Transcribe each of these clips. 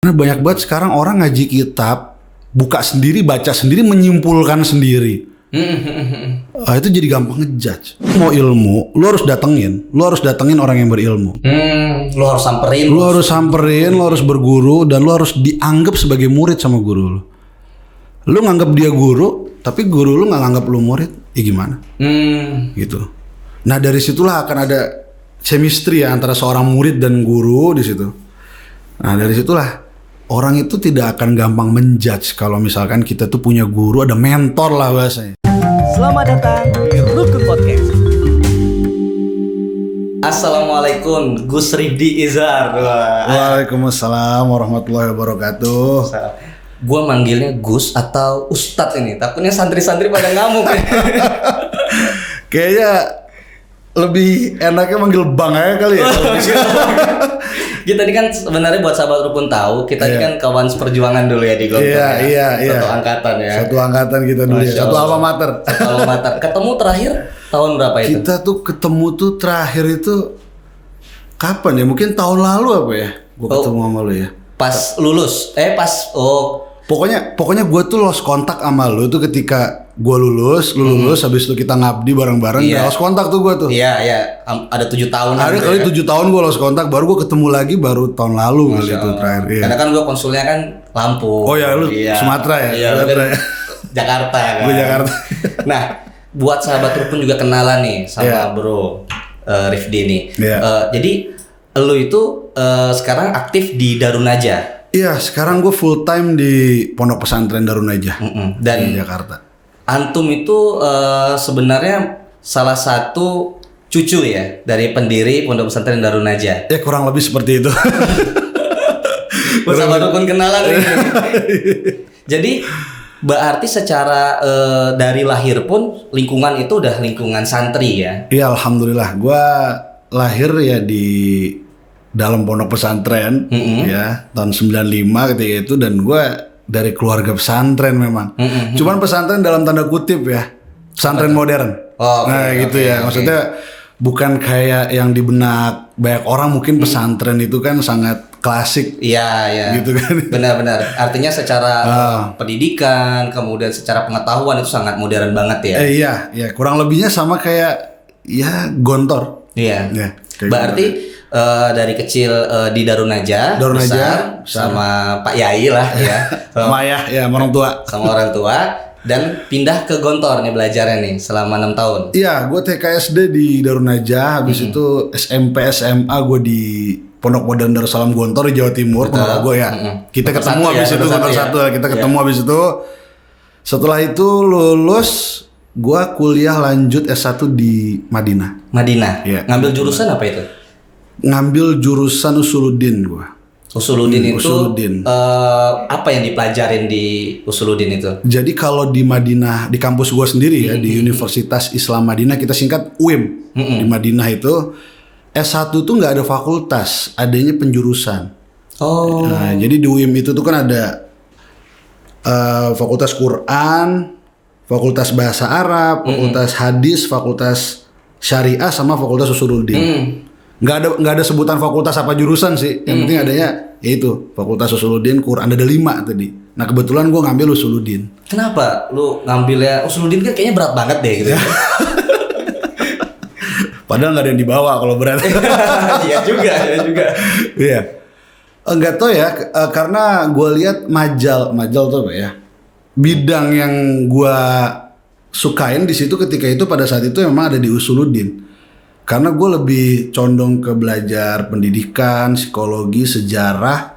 Karena banyak banget sekarang orang ngaji kitab, buka sendiri, baca sendiri, menyimpulkan sendiri. Itu jadi gampang ngejudge. Mau ilmu, lu harus datengin orang yang berilmu. Lu harus samperin. Lu harus berguru, dan lu harus dianggap sebagai murid sama guru lu. Lu nganggap dia guru, tapi guru lu nggak nganggap lu murid, ya gimana? Gitu. Nah dari situlah akan ada chemistry ya antara seorang murid dan guru di situ. Nah dari situlah orang itu tidak akan gampang menjudge kalau misalkan kita tuh punya guru, ada mentor lah bahasanya. Selamat datang di Rukun Podcast. Assalamualaikum, Gus Ridi Izhar. Waalaikumsalam warahmatullahi wabarakatuh. Gua manggilnya Gus atau Ustadz ini, takutnya santri-santri pada ngamuk. Kayaknya lebih enaknya manggil Bang aja kali ya. Kita ini kan sebenarnya buat sahabat Rukun tahu, kita ini kan kawan seperjuangan dulu ya di Gontor. Iya. Satu angkatan ya. Satu angkatan kita dulu ya. Satu alma mater. Satu alma mater. Ketemu terakhir tahun berapa itu? Kita tuh ketemu tuh terakhir itu kapan ya? Mungkin tahun lalu apa ya? Gua ketemu sama lu ya. Pas lulus. Pokoknya gue tuh lost kontak sama lu tuh ketika gue lulus, habis itu kita ngabdi bareng-bareng, lost kontak tuh gue tuh. Iya. Ada 7 tahun. Ada kali 7 tahun gue lost kontak, baru gue ketemu lagi baru tahun lalu kali itu terakhir. Iya. Karena kan gue konsulnya kan Lampung. Oh ya lu Sumatera ya? Iya, Jakarta kan. Gue Jakarta. Nah, buat sahabat Rukun juga kenalan nih sama Bro Rifdi nih. Jadi lu itu sekarang aktif di Darun Najah. Iya, sekarang gue full time di Pondok Pesantren Darun Najah dan di Jakarta. Antum itu sebenarnya salah satu cucu ya dari pendiri Pondok Pesantren Darun Najah. Ya kurang lebih seperti itu. Bersama Rukun kenalan nih. Jadi berarti secara dari lahir pun lingkungan itu udah lingkungan santri ya? Iya, alhamdulillah. Gue lahir ya di dalam pondok pesantren ya tahun 95 ketika itu, dan gue dari keluarga pesantren memang. Cuman pesantren dalam tanda kutip ya, pesantren modern. Maksudnya bukan kayak yang di benak banyak orang mungkin pesantren itu kan sangat klasik. Iya. Gitu kan. Benar. Artinya secara pendidikan, kemudian secara pengetahuan itu sangat modern banget ya. Iya, kurang lebihnya sama kayak ya Gontor. Iya. Berarti dari kecil di Darun Najah besar sama Pak Yai lah ya. Sama ayah ya, orang tua. Sama orang tua, dan pindah ke Gontor nih belajarnya nih selama 6 tahun. Iya, gue TK SD di Darun Najah, habis itu SMP SMA gue di Pondok Modern Darussalam Gontor di Jawa Timur, gue ya. Kita ketemu habis itu Gontor 1, kita ketemu habis itu. Setelah itu lulus, gue kuliah lanjut S1 di Madinah. Ya. Ngambil jurusan apa itu? Ngambil jurusan Usuluddin gue. Usuluddin itu Usuluddin. Apa yang dipelajarin di Usuluddin itu? Jadi kalau di Madinah, di kampus gue sendiri ya, di Universitas Islam Madinah, kita singkat UIM. Di Madinah itu S1 tuh nggak ada fakultas, adanya penjurusan. Nah, jadi di UIM itu tuh kan ada fakultas Quran, fakultas bahasa Arab, fakultas hadis, fakultas syariah, sama fakultas Usuluddin. Nggak ada sebutan fakultas apa jurusan sih. Yang penting adanya yaitu fakultas Usuluddin, Quran, ada 5 tadi. Nah kebetulan gue ngambil Usuluddin. Kenapa lu ngambilnya Usuluddin? Kan kayaknya berat banget deh gitu. Padahal nggak ada yang dibawa kalau berat. Iya juga. Iya. Enggak tahu ya, karena gue lihat majal tuh apa ya, bidang yang gue sukain di situ ketika itu pada saat itu memang ada di Usuluddin. Karena gue lebih condong ke belajar pendidikan, psikologi, sejarah,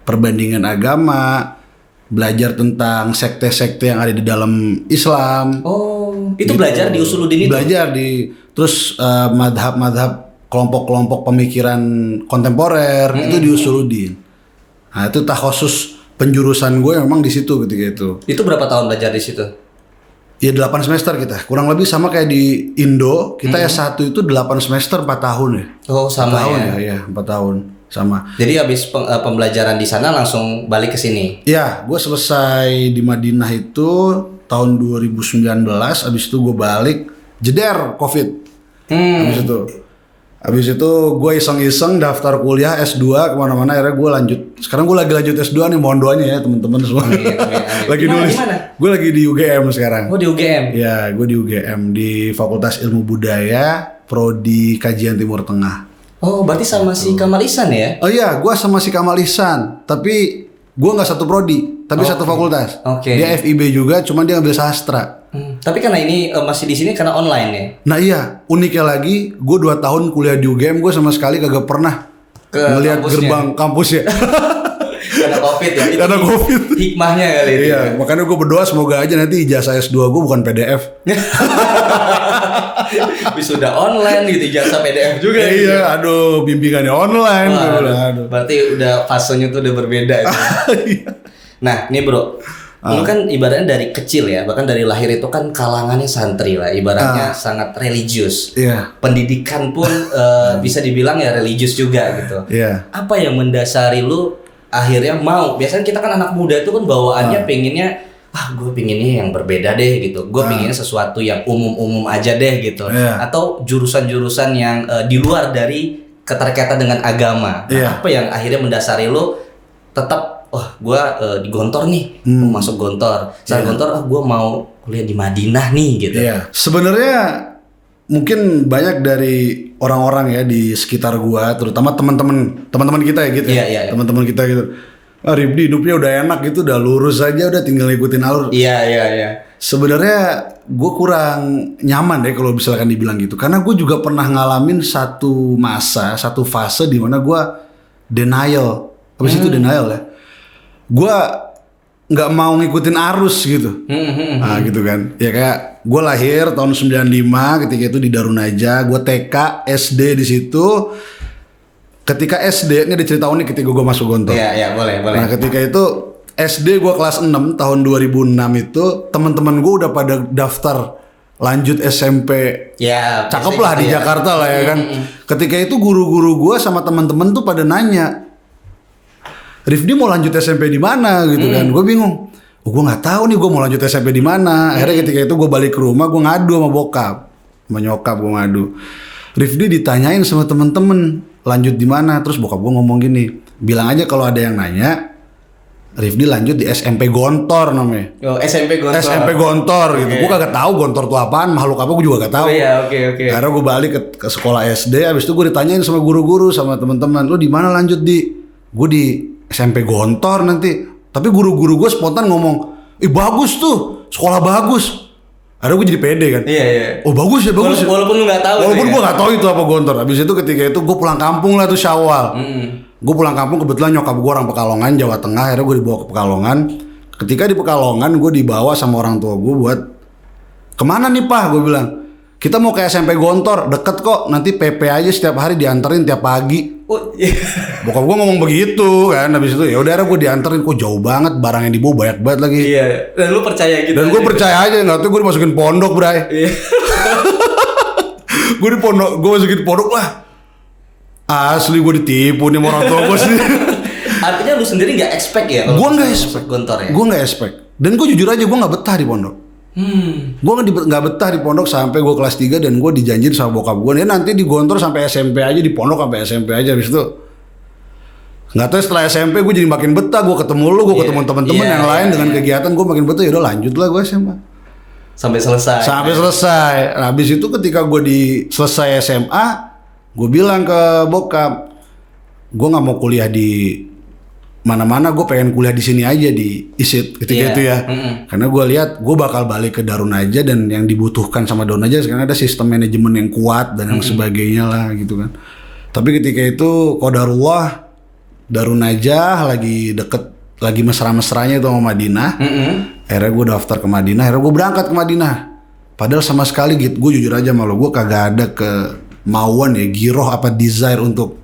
perbandingan agama, belajar tentang sekte-sekte yang ada di dalam Islam. Itu gitu. Belajar di Usuluddin itu? Belajar terus madhab kelompok-kelompok pemikiran kontemporer itu di Usuluddin. Nah itu takhusus penjurusan gue memang di situ ketika itu. Itu berapa tahun belajar di situ? Ya 8 semester kita, kurang lebih sama kayak di Indo, kita S1 itu 8 semester 4 tahun ya. Sama 4 tahun ya, 4 tahun sama. Jadi habis pembelajaran di sana langsung balik ke sini? Ya, gue selesai di Madinah itu tahun 2019, habis itu gue balik, jeder COVID. Habis itu Habis itu gue iseng-iseng daftar kuliah S2 kemana-mana, akhirnya gue lanjut. Sekarang gue lagi lanjut S2 nih, mohon doanya ya teman-teman semua. Amin. Lagi nulis. Gue lagi di UGM sekarang. Oh di UGM? Ya, gue di UGM di Fakultas Ilmu Budaya, Prodi Kajian Timur Tengah. Oh berarti sama si Kamal Ihsan ya? Oh iya, gue sama si Kamal Ihsan, tapi gue nggak satu prodi, tapi satu fakultas. Dia FIB juga, cuman dia ngambil sastra. Tapi karena ini masih di sini karena online ya? Nah iya, uniknya lagi, gue 2 tahun kuliah di UGM, gue sama sekali kagak pernah ngelihat gerbang kampusnya. Karena COVID ya? Karena COVID. Hikmahnya kali itu. Iya, makanya gue berdoa semoga aja nanti ijazah S2 gue bukan PDF. Sudah online gitu, ijazah PDF juga. Iya, aduh, bimbingannya online. Aduh. Berarti udah fasenya tuh udah berbeda itu. Nah, nih bro, lu kan ibaratnya dari kecil ya, bahkan dari lahir itu kan kalangannya santri lah, ibaratnya sangat religius. Pendidikan pun bisa dibilang ya religius juga gitu. Apa yang mendasari lu akhirnya mau? Biasanya kita kan anak muda itu kan bawaannya pengennya, gue pengennya yang berbeda deh gitu. Gue pengennya sesuatu yang umum-umum aja deh gitu. Atau jurusan-jurusan yang di luar dari keterkaitan dengan agama. Apa yang akhirnya mendasari lu tetap gue di Gontor nih, mau masuk Gontor. Setelah Gontor, gue mau kuliah di Madinah nih gitu. Sebenarnya mungkin banyak dari orang-orang ya di sekitar gue, terutama teman-teman kita ya gitu. Teman-teman kita gitu. Rifdi hidupnya udah enak gitu, udah lurus aja, udah tinggal ngikutin alur. Iya. Sebenarnya gue kurang nyaman deh kalau misalkan dibilang gitu, karena gue juga pernah ngalamin satu fase di mana gue denial. Habis itu denial ya. Gue nggak mau ngikutin arus gitu. Nah gitu kan. Ya kayak gue lahir tahun 95, ketika itu di Darunaja, gue TK, SD di situ. Ketika SD, ini ada cerita unik ketika gue masuk Gontor. Iya, boleh. Nah ketika itu SD gue kelas 6 tahun 2006 itu, teman-teman gue udah pada daftar lanjut SMP. Ya, cakep lah di Jakarta lah ya kan. Ketika itu guru-guru gue sama teman-teman tuh pada nanya, Rifdi mau lanjut SMP di mana gitu kan? Gue bingung. Gue nggak tahu nih gue mau lanjut SMP di mana. Akhirnya ketika itu gue balik ke rumah, gue ngadu sama bokap, sama nyokap gue ngadu. Rifdi ditanyain sama temen-temen lanjut di mana, terus bokap gue ngomong gini, bilang aja kalau ada yang nanya, Rifdi lanjut di SMP Gontor namanya. Oh, SMP Gontor. SMP Gontor gitu. Gue kagak tahu Gontor itu apaan, makhluk apa gue juga gak tahu. Oke. Karena gue balik ke sekolah SD, habis itu gue ditanyain sama guru-guru sama teman-teman, lu di mana lanjut di? Gue di SMP Gontor nanti. Tapi guru-guru gue spontan ngomong, bagus tuh, sekolah bagus. Akhirnya gue jadi pede kan. Iya. Oh bagus ya. Walaupun lu nggak tahu. Walaupun gue nggak tahu itu apa Gontor. Habis itu ketika itu gue pulang kampung lah tuh Syawal. Gue pulang kampung, kebetulan nyokap gue orang Pekalongan, Jawa Tengah. Akhirnya gue dibawa ke Pekalongan. Ketika di Pekalongan gue dibawa sama orang tua gue buat kemana nih Pak? Gue bilang kita mau ke SMP Gontor, deket kok. Nanti PP aja setiap hari dianterin tiap pagi. Bokap gue ngomong begitu kan. Habis itu ya udah gue dianterin, kok jauh banget, barang yang dibawa banyak banget lagi. Iya. Dan lu percaya gitu? Dan gue percaya aja, nggak tuh gue dimasukin pondok, bray. Iya. Gue masukin pondok lah. Asli gue ditipu nih sama orang tua gue sendiri. Artinya lu sendiri nggak expect ya? Gue nggak expect Gontor ya. Gue nggak expect. Dan gue jujur aja gue nggak betah di pondok. Gue nggak betah di pondok sampai gue kelas 3 dan gue dijanjin sama bokap gue, nanti di Gontor sampai SMP aja, di pondok sampai SMP aja. Habis itu nggak tahu setelah SMP gue jadi makin betah, gue ketemu lu, gue ketemu teman-teman yang lain dengan kegiatan, gue makin betah. Ya udah lanjut lah gue SMA sampai selesai. Nah, habis itu ketika gue selesai SMA, gue bilang ke bokap, gue nggak mau kuliah di mana-mana, gue pengen kuliah di sini aja di ISIT ketika itu ya. Karena gue lihat gue bakal balik ke Darunaja, dan yang dibutuhkan sama Darunaja sekarang ada sistem manajemen yang kuat dan yang sebagainya lah gitu kan. Tapi ketika itu qadarullah, Darunaja lagi mesra-mesranya itu sama Madinah. Akhirnya gue daftar ke Madinah, akhirnya gue berangkat ke Madinah. Padahal sama sekali gitu, gue jujur aja malu, gue kagak ada kemauan ya, giroh apa desire untuk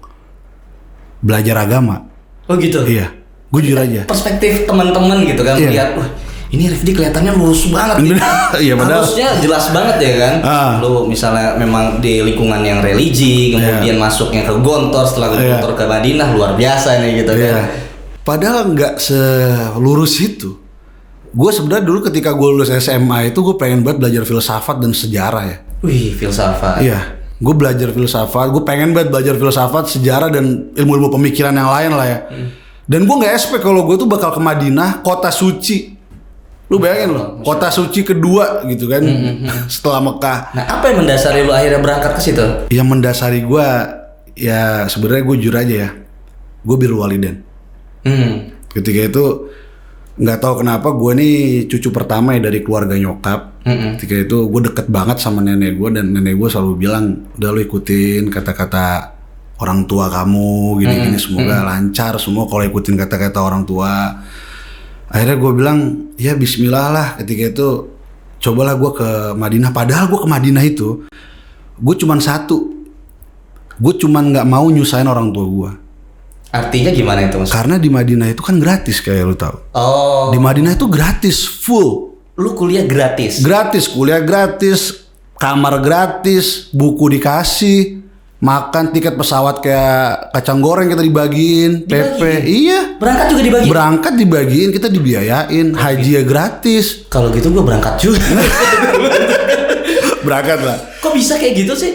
belajar agama. Oh gitu? Iya, gue jujur aja. Perspektif teman-teman gitu kan, lihat, wah ini Rifdi kelihatannya lurus banget nih. Iya, harusnya jelas banget ya kan. Lu misalnya memang di lingkungan yang religi, kemudian masuknya ke Gontor, setelah Gontor ke Madinah, luar biasa nih gitu kan. Padahal nggak selurus itu. Gue sebenarnya dulu ketika gue lulus SMA itu gue pengen banget belajar filsafat dan sejarah ya. Wih, filsafat. Iya. Gue belajar filsafat, gue pengen banget belajar filsafat, sejarah dan ilmu-ilmu pemikiran yang lain lah ya. Dan gue nggak expect kalau gue tuh bakal ke Madinah, kota suci. Lu bayangin loh, kota suci kedua gitu kan, setelah Mekah. Nah, apa yang mendasari lu akhirnya berangkat ke situ? Yang mendasari gue, ya sebenarnya gue jujur aja ya, gue birrul walidain. Ketika itu nggak tahu kenapa gue nih cucu pertama ya dari keluarga nyokap. Ketika itu gue deket banget sama nenek gue, dan nenek gue selalu bilang, udah lu ikutin kata-kata orang tua kamu, gini-gini, semoga lancar semua kalau ikutin kata-kata orang tua. Akhirnya gue bilang, ya bismillah lah. Ketika itu cobalah gue ke Madinah. Padahal gue ke Madinah itu, gue cuman satu, gue cuman nggak mau nyusahin orang tua gue. Artinya gimana itu mas? Karena di Madinah itu kan gratis kayak lu tahu. Oh. Di Madinah itu gratis, full. Lu kuliah gratis? Gratis, kuliah gratis, kamar gratis, buku dikasih. Makan tiket pesawat kayak kacang goreng kita dibagiin, PP. Iya. Berangkat juga dibagi? Berangkat dibagiin, kita dibiayain. Haji ya gratis. Kalau gitu gue berangkat juga. Berangkat lah. Kok bisa kayak gitu sih?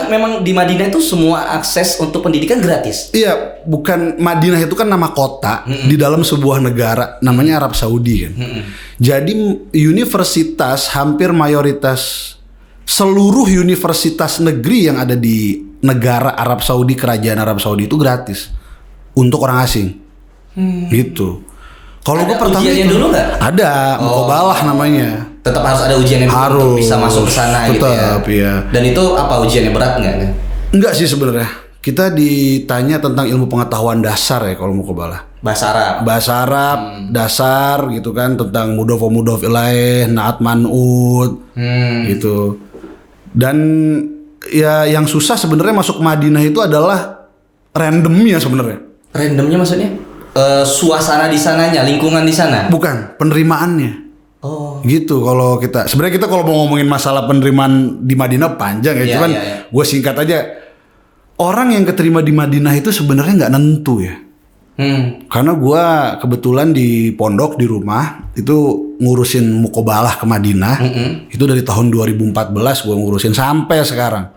Memang di Madinah itu semua akses untuk pendidikan gratis? Iya, bukan, Madinah itu kan nama kota di dalam sebuah negara, namanya Arab Saudi kan. Jadi universitas, hampir mayoritas seluruh universitas negeri yang ada di negara Arab Saudi, kerajaan Arab Saudi itu gratis untuk orang asing. Gitu. Kalau gue pertama ujiannya itu dulu nggak? ada, muqabalah namanya. Tetap harus ada ujiannya dulu untuk bisa masuk ke sana gitu ya. Iya. Dan itu apa, ujiannya berat nggak? Enggak sih sebenarnya. Kita ditanya tentang ilmu pengetahuan dasar ya kalau muqabalah. Bahasa Arab. Bahasa Arab dasar gitu kan, tentang mudhof wa mudhof ilaih, naat man'ut gitu. Dan ya yang susah sebenarnya masuk Madinah itu adalah randomnya sebenarnya. Randomnya maksudnya? Suasana di sananya, lingkungan di sana? Bukan, penerimaannya. Oh. Gitu. Kalau kita sebenarnya kita kalau mau ngomongin masalah penerimaan di Madinah panjang ya, Iya, cuman iya, iya. gue singkat aja. Orang yang keterima di Madinah itu sebenarnya nggak nentu ya. Karena gue kebetulan di pondok di rumah itu ngurusin muqabalah ke Madinah. Itu dari tahun 2014 gue ngurusin sampai sekarang.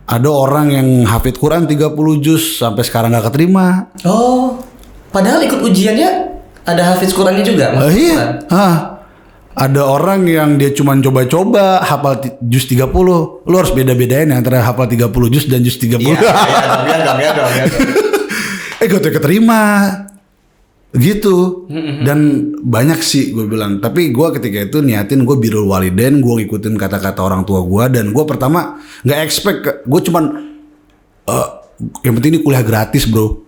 Ada orang yang hafid Quran 30 juz sampai sekarang nggak keterima. Oh. Padahal ikut ujiannya ada hafiz Qurannya juga? Iya. Ada orang yang dia cuma coba-coba hafal juz 30. Lu harus beda-bedain antara hafal 30 juz dan juz 30. Iya dong. Gue keterima gitu. Dan banyak sih gue bilang. Tapi gue ketika itu niatin gue birrul walidain, gue ngikutin kata-kata orang tua gue. Dan gue pertama gak expect, gue cuman yang penting ini kuliah gratis bro.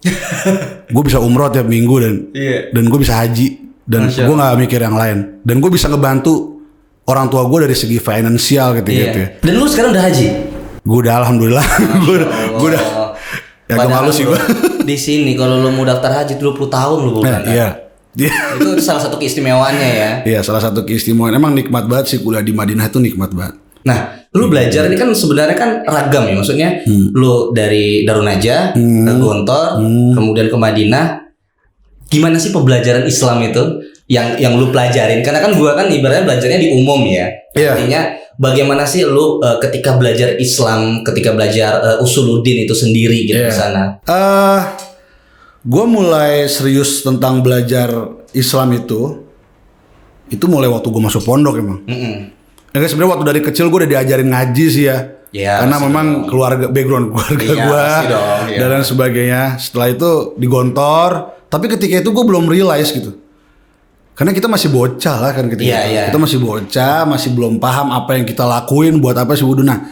Gue bisa umroh tiap minggu dan gue bisa haji. Dan gue gak mikir yang lain. Dan gue bisa ngebantu orang tua gue dari segi finansial ketika itu ya. Dan lu sekarang udah haji? Gue udah alhamdulillah. Gue udah. Ya gak malu sih gue. Di sini kalau lu mau daftar haji 20 tahun lu bukan? Iya. Itu salah satu keistimewaannya ya. Iya, salah satu keistimewaan. Emang nikmat banget sih kuliah di Madinah itu, nikmat banget. Nah, lu belajar ini kan sebenarnya kan ragam ya, maksudnya lu dari Darun Najah ke Gontor, kemudian ke Madinah. Gimana sih pembelajaran Islam itu yang lu pelajarin? Karena kan gua kan ibaratnya belajarnya di umum ya. Iya. Artinya bagaimana sih lu ketika belajar Islam, ketika belajar usuluddin itu sendiri gitu di sana? Gue mulai serius tentang belajar Islam itu mulai waktu gue masuk pondok emang. Ya sebenarnya waktu dari kecil gue udah diajarin ngaji sih ya. Ya, karena memang background keluarga gue dan lain sebagainya. Setelah itu di Gontor, tapi ketika itu gue belum realize gitu. Karena kita masih bocah lah kan ketika itu. Kita masih bocah, masih belum paham apa yang kita lakuin, buat apa sih wudu. Nah,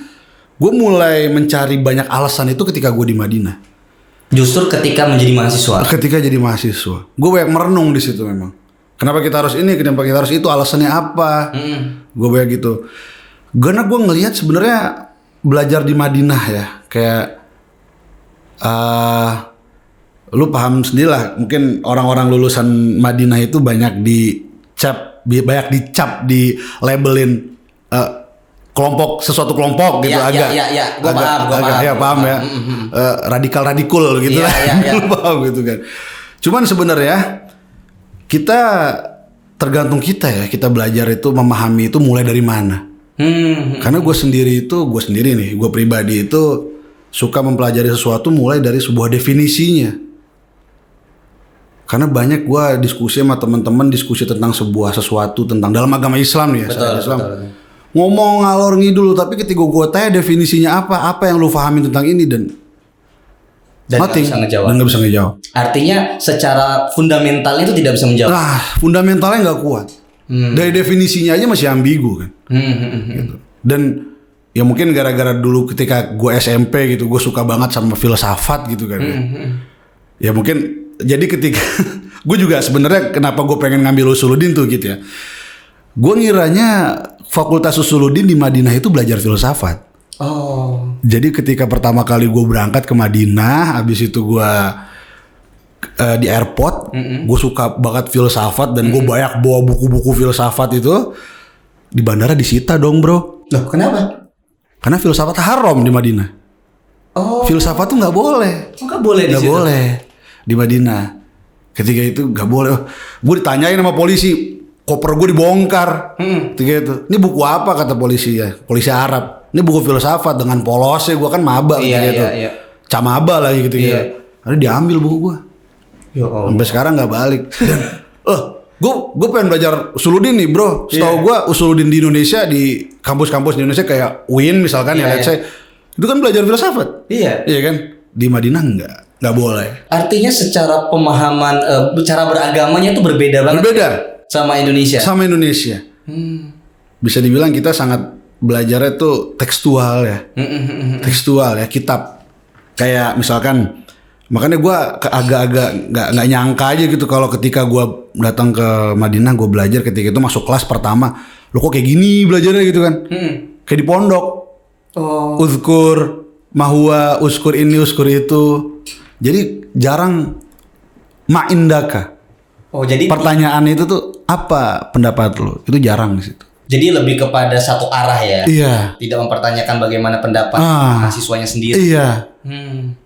gue mulai mencari banyak alasan itu ketika gue di Madinah. Justru ketika menjadi mahasiswa. Ketika jadi mahasiswa, gue banyak merenung di situ memang. Kenapa kita harus ini? Kenapa kita harus itu? Alasannya apa? Gue banyak gitu. Karena gue ngelihat sebenarnya belajar di Madinah ya, kayak lu paham sendiri lah. Mungkin orang-orang lulusan Madinah itu banyak dicap, di labelin kelompok, sesuatu kelompok gitu. Gue paham ya. Radikal-radikul gitu lah. Paham gitu kan. Cuman sebenarnya kita tergantung kita ya, kita belajar itu memahami itu mulai dari mana. Karena gue pribadi itu suka mempelajari sesuatu mulai dari sebuah definisinya. Karena banyak gue diskusi sama teman-teman diskusi tentang sesuatu tentang dalam agama Islam nih ya. Betul. Ngomong ngalor ngidul, tapi ketika gue tanya definisinya apa yang lu pahami tentang ini dan nggak bisa ngejawab. Dan nggak bisa ngejawab. Artinya secara fundamental itu tidak bisa menjawab. Fundamentalnya nggak kuat. Dari definisinya aja masih ambigu kan. Gitu. Dan ya mungkin gara-gara dulu ketika gue SMP gitu, gue suka banget sama filsafat gitu kan. Ya mungkin jadi ketika gue juga sebenarnya kenapa gue pengen ngambil Usuluddin tuh gitu ya. Gue ngiranya Fakultas Usuluddin di Madinah itu belajar filsafat. Oh. Jadi ketika pertama kali gue berangkat ke Madinah, habis itu gue di airport, gue suka banget filsafat dan gue banyak bawa buku-buku filsafat itu. Di bandara disita dong bro. Loh kenapa? Karena filsafat haram di Madinah. Oh. Filsafat tuh nggak boleh. Nggak boleh di Nggak situ? boleh di Madinah. Ketika itu nggak boleh. Gue ditanyain sama polisi, koper gue dibongkar. Ketika itu, ini buku apa kata polisi ya? Polisi Arab. Ini buku filsafat dengan polosnya. Gue kan maba ketika itu. Iya. Camaba lagi gitu Iya. Ada diambil buku gue. Ya Allah. Sampai sekarang nggak balik. Gue pengen belajar Usuluddin nih bro. Setahu gue Usuluddin di Indonesia di kampus-kampus di Indonesia kayak UIN misalkan ya let's say itu kan belajar filsafat. Iya. Iya kan? Di Madinah nggak boleh. Artinya secara pemahaman cara beragamanya itu berbeda banget. Berbeda sama Indonesia. sama Indonesia. Bisa dibilang kita sangat belajarnya tuh tekstual ya. Tekstual ya, kitab. Kayak misalkan makanya gue agak-agak nggak nyangka aja gitu kalau ketika gue datang ke Madinah gue belajar ketika itu masuk kelas pertama lo kok kayak gini belajarnya gitu kan kayak di pondok uzkur mahwa uskur ini uskur itu jadi jarang ma'indaka Jadi pertanyaan itu tuh apa pendapat lo itu jarang di situ. Jadi lebih kepada satu arah ya. Iya. Tidak mempertanyakan bagaimana pendapat mahasiswanya sendiri. Iya.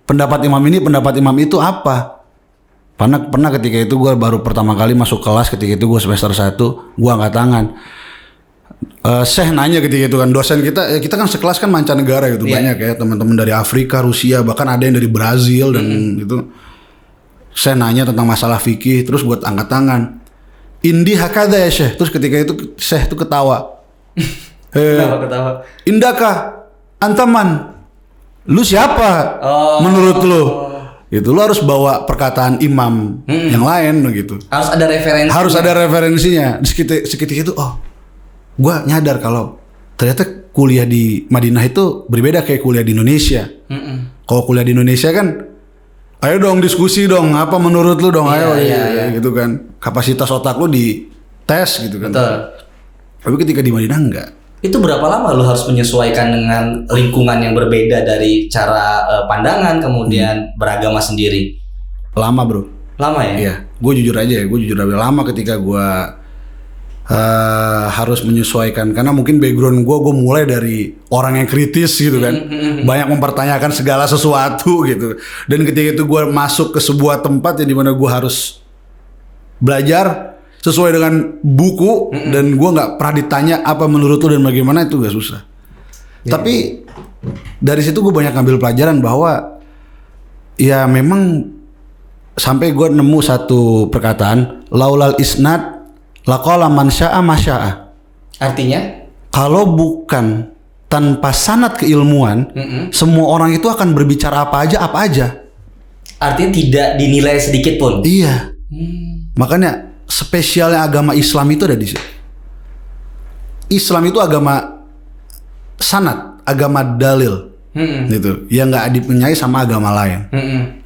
Pendapat imam ini, pendapat imam itu apa? Pernah ketika itu gue baru pertama kali masuk kelas ketika itu gue semester 1, gue angkat tangan. Syekh nanya ketika itu kan dosen kita kan sekelas kan mancanegara gitu banyak ya teman-teman dari Afrika, Rusia bahkan ada yang dari Brazil dan gitu. Syekh nanya tentang masalah fikih terus gue angkat tangan. Indi hakada ya Syekh. Terus ketika itu Syekh itu ketawa. Kenapa ketawa? Indaka antaman. Lu siapa? Menurut lu? Gitu. Lu harus bawa perkataan imam yang lain begitu. Harus ada referensi. Harus ada referensinya. Seketika itu gua nyadar kalau ternyata kuliah di Madinah itu berbeda kayak kuliah di Indonesia. Kalau kuliah di Indonesia kan ayo dong diskusi dong, apa menurut lu dong, ayo gitu kan. Kapasitas otak lu di tes gitu kan. Betul. Tapi ketika di Madinah enggak. Itu berapa lama lu harus menyesuaikan dengan lingkungan yang berbeda dari cara pandangan kemudian beragama sendiri? Lama bro. Lama ya? Iya, gue jujur aja lama ketika gue harus menyesuaikan karena mungkin background gue mulai dari orang yang kritis gitu kan, banyak mempertanyakan segala sesuatu gitu. Dan ketika itu gue masuk ke sebuah tempat yang dimana gue harus belajar sesuai dengan buku dan gue nggak pernah ditanya apa menurut lu dan bagaimana, itu gak susah. Tapi dari situ gue banyak ngambil pelajaran bahwa ya memang sampai gue nemu satu perkataan laulal isnad laqala man syaa masyaa. Artinya kalau bukan tanpa sanad keilmuan, semua orang itu akan berbicara apa aja. Artinya tidak dinilai sedikit pun. Iya. Makanya spesialnya agama Islam itu ada di situ. Islam itu agama sanad, agama dalil, gitu. Yang nggak dipunyai sama agama lain,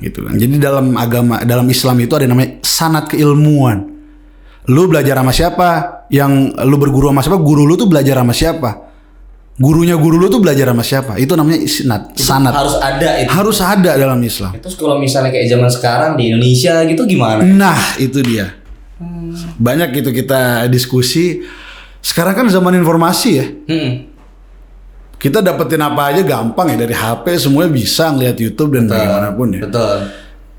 gitu kan. Jadi dalam Islam itu ada yang namanya sanad keilmuan. Lu belajar sama siapa? Yang lu berguru sama siapa? Guru lu tuh belajar sama siapa? Gurunya guru lu tuh belajar sama siapa? Itu namanya isnad, sanad. Harus ada itu. Harus ada dalam Islam. Terus kalau misalnya kayak zaman sekarang di Indonesia gitu gimana? Nah, itu dia. Banyak gitu kita diskusi. Sekarang kan zaman informasi ya. Kita dapetin apa aja gampang ya, dari HP semuanya bisa ngeliat YouTube dan bagaimanapun ya. Betul.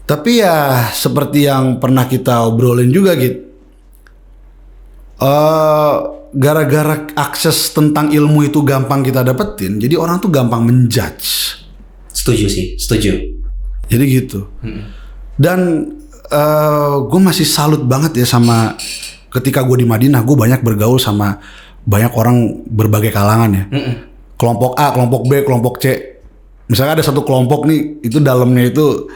Tapi ya seperti yang pernah kita obrolin juga gitu. gara-gara akses tentang ilmu itu gampang kita dapetin, jadi orang tuh gampang menjudge. Setuju sih, setuju. Jadi gitu. Dan gue masih salut banget ya sama ketika gue di Madinah, gue banyak bergaul sama banyak orang berbagai kalangan ya. Kelompok A, kelompok B, kelompok C. Misalnya ada satu kelompok nih, itu dalamnya itu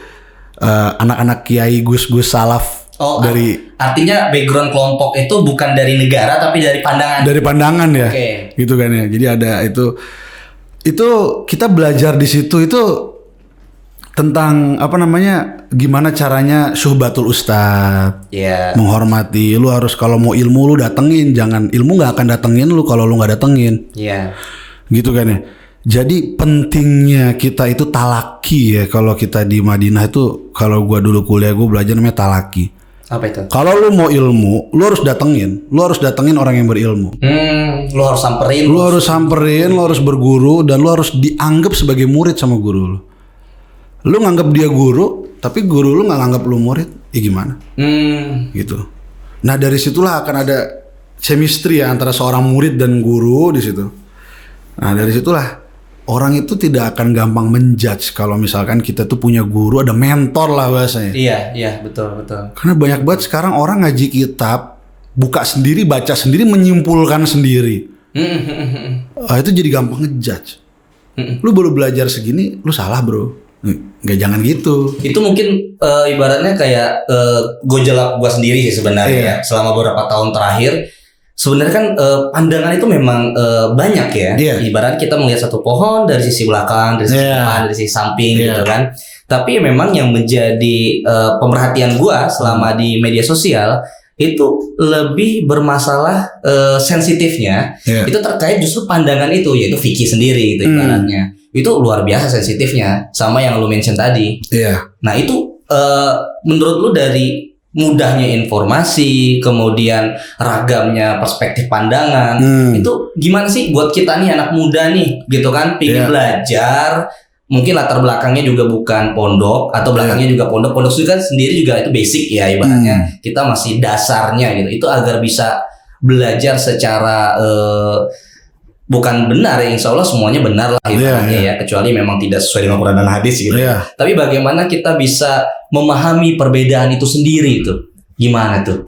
anak-anak kiai gus-gus salaf. Oh, dari artinya background kelompok itu bukan dari negara tapi dari pandangan. Dari pandangan ya. Oke. Gitu kan ya. Jadi ada itu kita belajar di situ itu tentang apa namanya, gimana caranya syuhbatul ustad, menghormati. Lu harus kalau mau ilmu lu datengin, jangan ilmu nggak akan datengin lu kalau lu nggak datengin. Gitu kan ya. Jadi pentingnya kita itu talaki ya. Kalau kita di Madinah itu, kalau gua dulu kuliah gua belajar namanya talaki. Apa itu? Kalau lu mau ilmu, lu harus datengin orang yang berilmu. Lu harus samperin. Lu harus berguru, dan lu harus dianggap sebagai murid sama guru lu. Lu nganggap dia guru, tapi guru lu nggak nganggap lu murid, ya gimana? Gitu. Nah dari situlah akan ada chemistry ya antara seorang murid dan guru di situ. Nah dari situlah orang itu tidak akan gampang menjudge kalau misalkan kita tuh punya guru, ada mentor lah bahasanya. Iya betul. Karena banyak banget sekarang orang ngaji kitab, buka sendiri, baca sendiri, menyimpulkan sendiri. Itu jadi gampang ngejudge. Lu baru belajar segini, lu salah bro. Nggak, jangan gitu. Itu mungkin ibaratnya kayak gojolak gua sendiri sih sebenarnya. Selama beberapa tahun terakhir sebenarnya kan pandangan itu memang banyak ya. Ibarat kita melihat satu pohon dari sisi belakang, dari sisi depan, dari sisi samping gitu kan. Tapi memang yang menjadi pemerhatian gua selama di media sosial itu lebih bermasalah sensitifnya. Itu terkait justru pandangan itu, yaitu fikih sendiri gitu ibaratnya. Itu luar biasa sensitifnya sama yang lu mention tadi. Nah itu menurut lu dari mudahnya informasi, kemudian ragamnya perspektif pandangan, itu gimana sih buat kita nih anak muda nih gitu kan, pengen belajar, mungkin latar belakangnya juga bukan pondok atau belakangnya juga pondok itu kan sendiri juga itu basic ya ibaratnya, kita masih dasarnya gitu, itu agar bisa belajar secara bukan benar ya, insya Allah semuanya benar lah ibaratnya ya, kecuali memang tidak sesuai dengan Quran dan hadis gitu. Tapi bagaimana kita bisa memahami perbedaan itu sendiri itu, gimana tuh?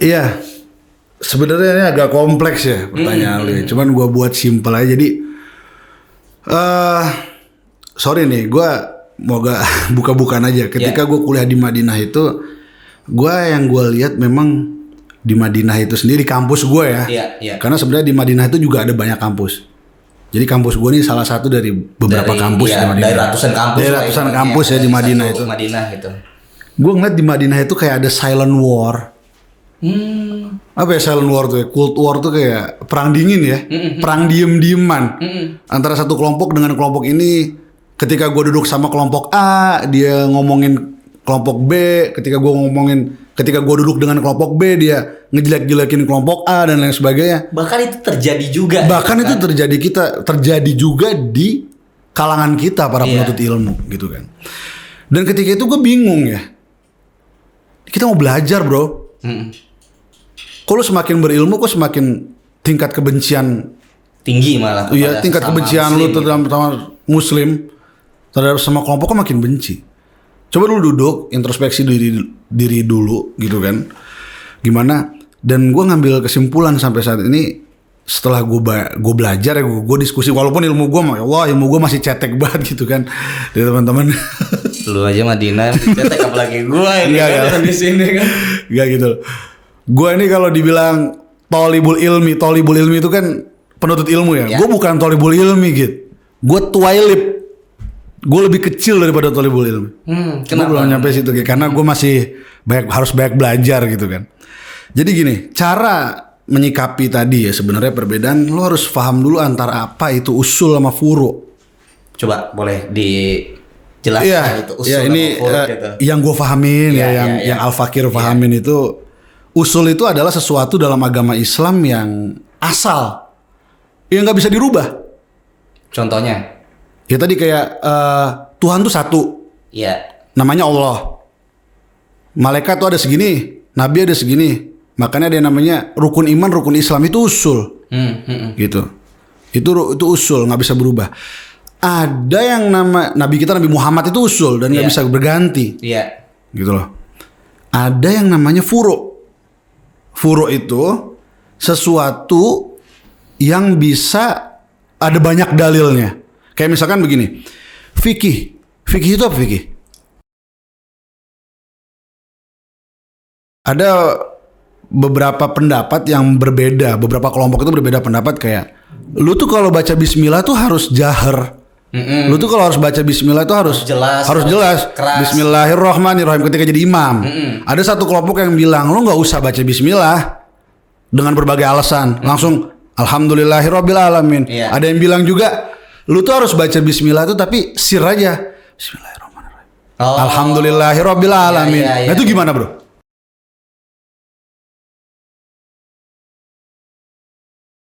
Sebenarnya ini agak kompleks ya pertanyaan lu. Cuman gue buat simpel aja. Jadi sorry nih, gue mau gak buka-bukaan aja. Ketika gue kuliah di Madinah itu, yang gue lihat memang di Madinah itu sendiri, kampus gue ya. Karena sebenarnya di Madinah itu juga ada banyak kampus. Jadi kampus gue ini salah satu dari beberapa kampus di Madinah. Dari ratusan kampus. Ya di Madinah itu. Gitu. Gue ngeliat di Madinah itu kayak ada silent war. Apa ya silent war tuh ya? Cold war tuh kayak perang dingin ya. Perang diem-dieman. Antara satu kelompok dengan kelompok ini. Ketika gue duduk sama kelompok A, dia ngomongin kelompok B. Ketika gue duduk dengan kelompok B, dia ngejelek-jelekin kelompok A dan lain sebagainya. Bahkan itu terjadi juga. Itu terjadi juga di kalangan kita para penuntut ilmu gitu kan. Dan ketika itu gue bingung ya. Kita mau belajar bro. Kalau semakin berilmu, kok semakin tingkat kebencian tinggi malah. Iya, tingkat kebencian lu terhadap Muslim, terhadap sama kelompok kok makin benci. Coba dulu duduk, introspeksi diri dulu gitu kan. Gimana? Dan gue ngambil kesimpulan sampai saat ini, setelah gue belajar ya, gue diskusi, walaupun ilmu gue masih cetek banget gitu kan dari teman-teman. Lu aja Madinah cetek, apalagi gue ini kan di sini kan. Gak gitu. Gue ini kalau dibilang tolibul ilmi itu kan penuntut ilmu ya. Gue bukan tolibul ilmi gitu. Gue tuailib. Gue lebih kecil daripada tolibul ilmi. Kenapa? Gue belum nyampe situ karena gue masih harus banyak belajar gitu kan. Jadi gini, cara menyikapi tadi ya sebenarnya perbedaan, lo harus paham dulu antara apa itu usul sama furu. Coba boleh dijelaskan itu usul ini sama furu gitu. Yang gue pahamin yang Al-Fakir pahamin itu, usul itu adalah sesuatu dalam agama Islam yang asal, yang nggak bisa dirubah. Contohnya? Ya tadi kayak Tuhan tuh satu. Namanya Allah. Malaikat tuh ada segini, Nabi ada segini, Makanya ada yang namanya rukun iman, rukun Islam itu usul. Gitu. Itu usul, nggak bisa berubah. Ada yang nama Nabi kita Nabi Muhammad itu usul dan nggak bisa berganti. Iya. Gitu loh. Ada yang namanya furu'. Furu' itu sesuatu yang bisa ada banyak dalilnya. Kayak misalkan begini. Fikih. Fikih itu apa fikih? Ada beberapa pendapat yang berbeda, beberapa kelompok itu berbeda pendapat kayak lu tuh kalau baca bismillah tuh harus jahar. Lu tuh kalau harus baca bismillah tuh harus jelas, keras. Bismillahirrahmanirrahim ketika jadi imam. Ada satu kelompok yang bilang lu nggak usah baca bismillah dengan berbagai alasan, langsung alhamdulillahirabbil alamin. Ada yang bilang juga lu tuh harus baca bismillah tuh tapi sir aja. Bismillahirrahmanirrahim. Alhamdulillahirabbil alamin. Nah itu gimana, Bro?